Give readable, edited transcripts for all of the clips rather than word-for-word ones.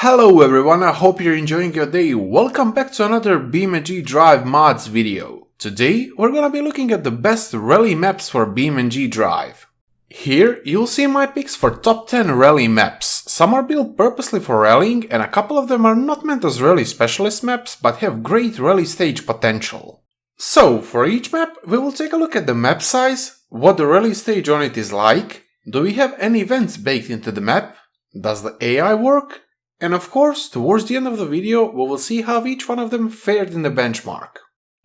Hello everyone, I hope you're enjoying your day. Welcome back to another BeamNG.Drive mods video. Today we're gonna be looking at the best rally maps for BeamNG.Drive. Here you'll see my picks for top 10 rally maps. Some are built purposely for rallying and a couple of them are not meant as rally specialist maps but have great rally stage potential. So for each map we will take a look at the map size, what the rally stage on it is like, do we have any events baked into the map, does the AI work? And of course, towards the end of the video, we will see how each one of them fared in the benchmark.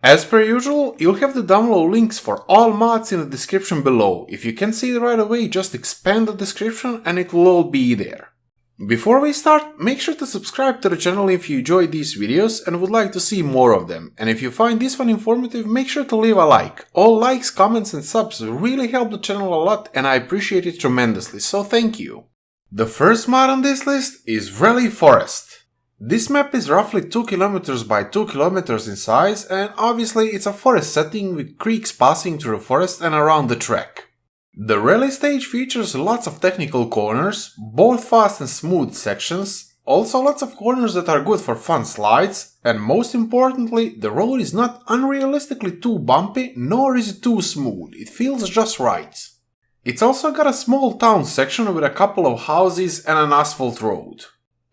As per usual, you'll have the download links for all mods in the description below. If you can't see it right away, just expand the description and it will all be there. Before we start, make sure to subscribe to the channel if you enjoyed these videos and would like to see more of them. And if you find this one informative, make sure to leave a like. All likes, comments and subs really help the channel a lot and I appreciate it tremendously, so thank you. The first mod on this list is Rally Forest. This map is roughly 2 km by 2 km in size and obviously it's a forest setting with creeks passing through the forest and around the track. The rally stage features lots of technical corners, both fast and smooth sections, also lots of corners that are good for fun slides, and most importantly, the road is not unrealistically too bumpy nor is it too smooth, it feels just right. It's also got a small town section with a couple of houses and an asphalt road.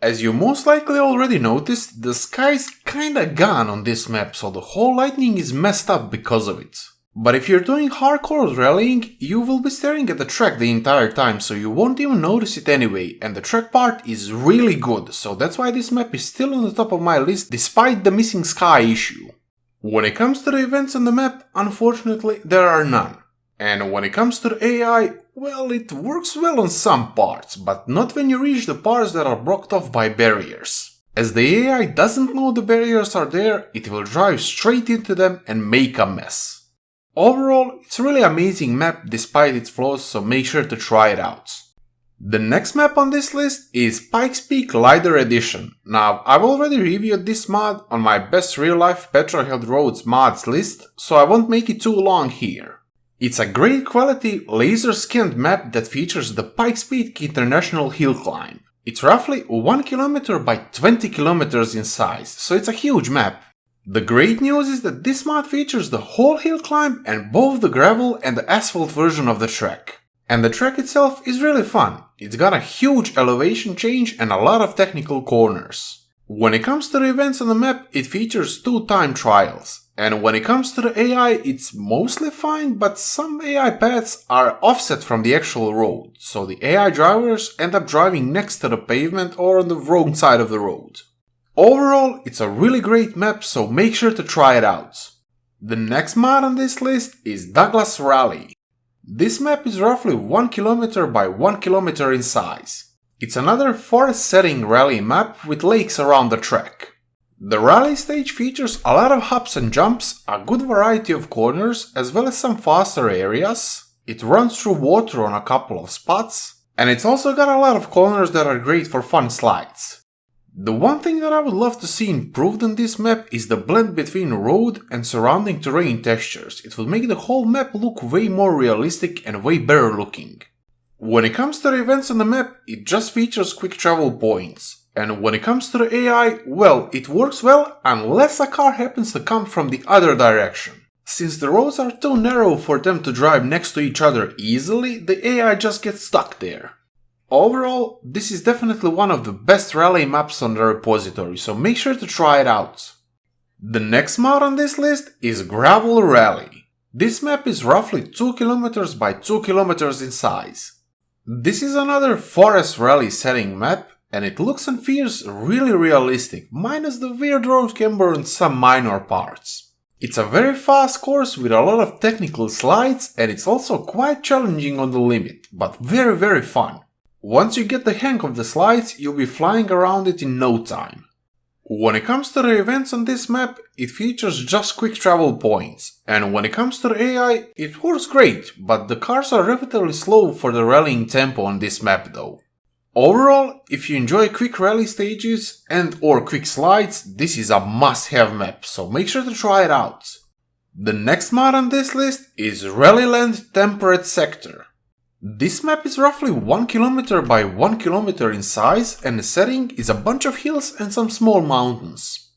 As you most likely already noticed, the sky is kinda gone on this map, so the whole lighting is messed up because of it. But if you're doing hardcore rallying, you will be staring at the track the entire time, so you won't even notice it anyway, and the track part is really good, so that's why this map is still on the top of my list despite the missing sky issue. When it comes to the events on the map, unfortunately there are none. And when it comes to the AI, well, it works well on some parts, but not when you reach the parts that are blocked off by barriers. As the AI doesn't know the barriers are there, it will drive straight into them and make a mess. Overall, it's a really amazing map despite its flaws, so make sure to try it out. The next map on this list is Pikes Peak LIDAR Edition. Now, I've already reviewed this mod on my best real-life petrol-held roads mods list, so I won't make it too long here. It's a great quality laser-scanned map that features the Pikes Peak International Hill Climb. It's roughly 1 km by 20 km in size, so it's a huge map. The great news is that this mod features the whole hill climb and both the gravel and the asphalt version of the track. And the track itself is really fun. It's got a huge elevation change and a lot of technical corners. When it comes to the events on the map, it features 2 time trials. And when it comes to the AI, it's mostly fine, but some AI paths are offset from the actual road, so the AI drivers end up driving next to the pavement or on the wrong side of the road. Overall, it's a really great map, so make sure to try it out. The next mod on this list is Douglas Rally. This map is roughly 1 km by 1 km in size. It's another forest setting rally map with lakes around the track. The rally stage features a lot of hops and jumps, a good variety of corners, as well as some faster areas. It runs through water on a couple of spots, and it's also got a lot of corners that are great for fun slides. The one thing that I would love to see improved on this map is the blend between road and surrounding terrain textures. It will make the whole map look way more realistic and way better looking. When it comes to the events on the map, it just features quick travel points. And when it comes to the AI, well, it works well unless a car happens to come from the other direction. Since the roads are too narrow for them to drive next to each other easily, the AI just gets stuck there. Overall, this is definitely one of the best rally maps on the repository, so make sure to try it out. The next mod on this list is Gravel Rally. This map is roughly 2 km by 2 km in size. This is another forest rally setting map, and it looks and feels really realistic, minus the weird road camber and some minor parts. It's a very fast course with a lot of technical slides and it's also quite challenging on the limit, but very fun. Once you get the hang of the slides, you'll be flying around it in no time. When it comes to the events on this map, it features just quick travel points, and when it comes to the AI, it works great, but the cars are relatively slow for the rallying tempo on this map though. Overall, if you enjoy quick rally stages and or quick slides, this is a must-have map, so make sure to try it out. The next mod on this list is RallyLand Temperate Sector. This map is roughly 1 kilometer by 1 kilometer in size, and the setting is a bunch of hills and some small mountains.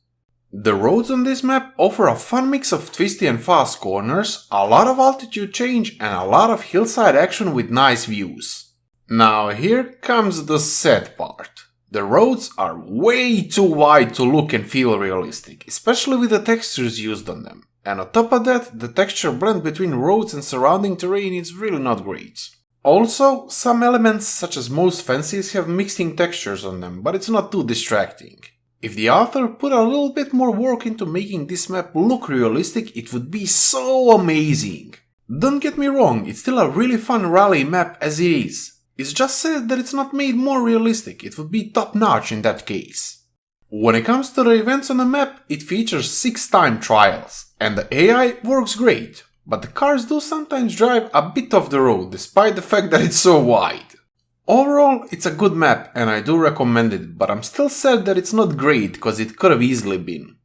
The roads on this map offer a fun mix of twisty and fast corners, a lot of altitude change and a lot of hillside action with nice views. Now here comes the sad part. The roads are way too wide to look and feel realistic, especially with the textures used on them. And on top of that, the texture blend between roads and surrounding terrain is really not great. Also, some elements such as most fences have mixing textures on them, but it's not too distracting. If the author put a little bit more work into making this map look realistic, it would be so amazing. Don't get me wrong, it's still a really fun rally map as it is. It's just said that it's not made more realistic, it would be top notch in that case. When it comes to the events on the map, it features 6 time trials, and the AI works great, but the cars do sometimes drive a bit off the road despite the fact that it's so wide. Overall, it's a good map and I do recommend it, but I'm still sad that it's not great cause it could have easily been.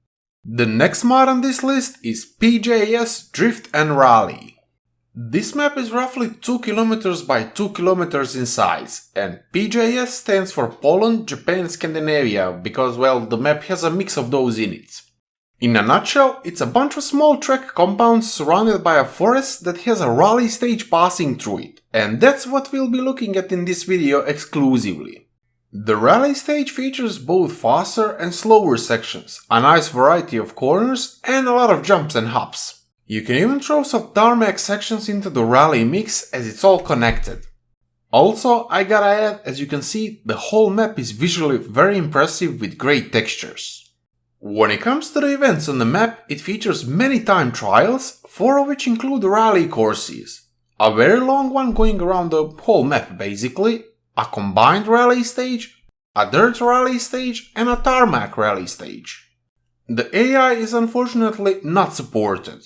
The next mod on this list is PJS Drift Rally. This map is roughly 2 km by 2 km in size, and PJS stands for Poland, Japan, Scandinavia because, well, the map has a mix of those in it. In a nutshell, it's a bunch of small track compounds surrounded by a forest that has a rally stage passing through it, and that's what we'll be looking at in this video exclusively. The rally stage features both faster and slower sections, a nice variety of corners, and a lot of jumps and hops. You can even throw some tarmac sections into the rally mix as it's all connected. Also, I gotta add, as you can see, the whole map is visually very impressive with great textures. When it comes to the events on the map, it features many time trials, 4 of which include rally courses. A very long one going around the whole map basically, a combined rally stage, a dirt rally stage and a tarmac rally stage. The AI is unfortunately not supported.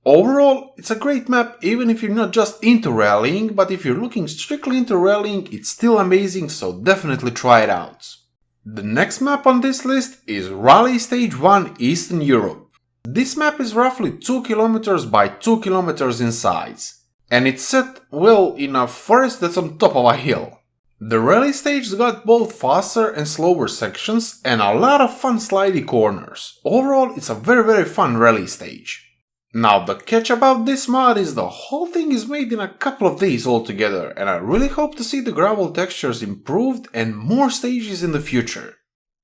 Overall, it's a great map even if you're not just into rallying, but if you're looking strictly into rallying, it's still amazing, so definitely try it out. The next map on this list is Rally Stage 1 Eastern Europe. This map is roughly 2 km by 2 km in size, and it's set, well, in a forest that's on top of a hill. The rally stage got both faster and slower sections and a lot of fun slidey corners. Overall, it's a very fun rally stage. Now the catch about this mod is the whole thing is made in a couple of days altogether, and I really hope to see the gravel textures improved and more stages in the future.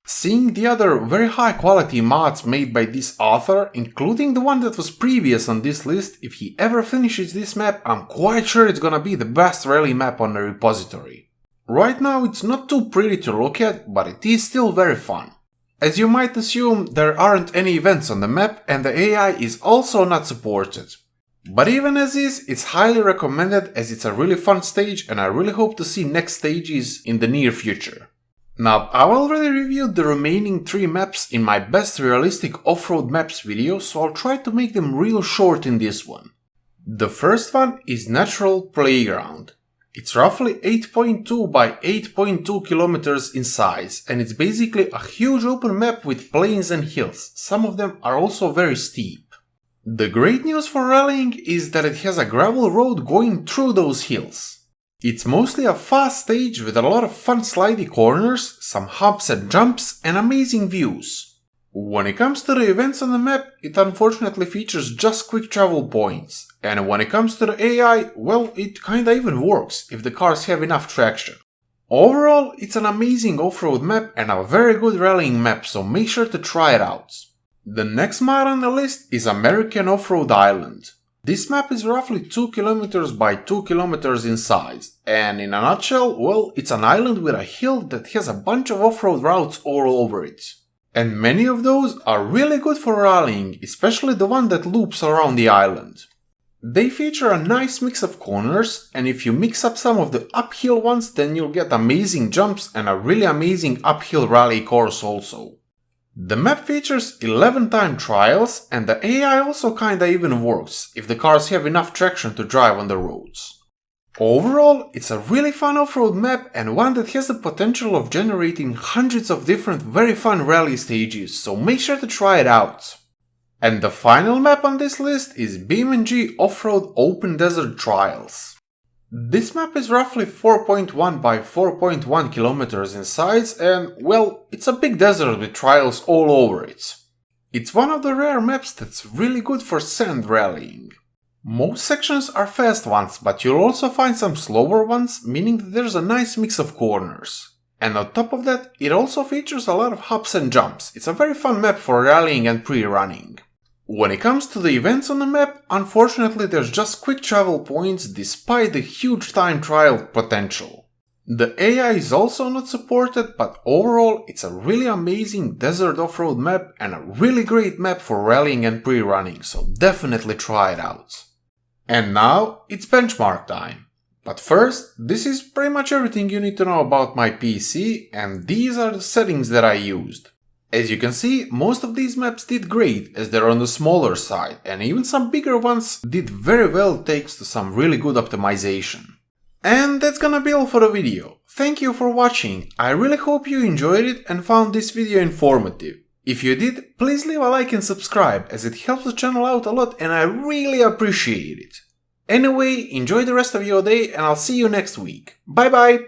Seeing the other very high quality mods made by this author, including the one that was previous on this list, if he ever finishes this map, I'm quite sure it's gonna be the best rally map on the repository. Right now it's not too pretty to look at, but it is still very fun. As you might assume, there aren't any events on the map and the AI is also not supported. But even as is, it's highly recommended as it's a really fun stage and I really hope to see next stages in the near future. Now, I've already reviewed the remaining 3 maps in my best realistic off-road maps video, so I'll try to make them real short in this one. The first one is Natural Playground. It's roughly 8.2 by 8.2 kilometers in size, and it's basically a huge open map with plains and hills. Some of them are also very steep. The great news for rallying is that it has a gravel road going through those hills. It's mostly a fast stage with a lot of fun slidey corners, some hops and jumps, and amazing views. When it comes to the events on the map, it unfortunately features just quick travel points, and when it comes to the AI, well, it kinda even works if the cars have enough traction. Overall, it's an amazing off-road map and a very good rallying map, so make sure to try it out. The next mod on the list is American Off-Road Island. This map is roughly 2 km by 2 km in size, and in a nutshell, well, it's an island with a hill that has a bunch of off-road routes all over it. And many of those are really good for rallying, especially the one that loops around the island. They feature a nice mix of corners, and if you mix up some of the uphill ones, then you'll get amazing jumps and a really amazing uphill rally course also. The map features 11 time trials, and the AI also kinda even works, if the cars have enough traction to drive on the roads. Overall, it's a really fun off-road map and one that has the potential of generating hundreds of different very fun rally stages, so make sure to try it out. And the final map on this list is BeamNG Off-Road Open Desert Trials. This map is roughly 4.1 by 4.1 kilometers in size and, well, it's a big desert with trials all over it. It's one of the rare maps that's really good for sand rallying. Most sections are fast ones, but you'll also find some slower ones, meaning that there's a nice mix of corners. And on top of that, it also features a lot of hops and jumps. It's a very fun map for rallying and pre-running. When it comes to the events on the map, unfortunately there's just quick travel points despite the huge time trial potential. The AI is also not supported, but overall it's a really amazing desert off-road map and a really great map for rallying and pre-running, so definitely try it out. And now it's benchmark time. But first, this is pretty much everything you need to know about my PC, and these are the settings that I used. As you can see, most of these maps did great as they're on the smaller side, and even some bigger ones did very well thanks to some really good optimization. And that's gonna be all for the video. Thank you for watching, I really hope you enjoyed it and found this video informative. If you did, please leave a like and subscribe as it helps the channel out a lot and I really appreciate it. Anyway, enjoy the rest of your day and I'll see you next week. Bye bye!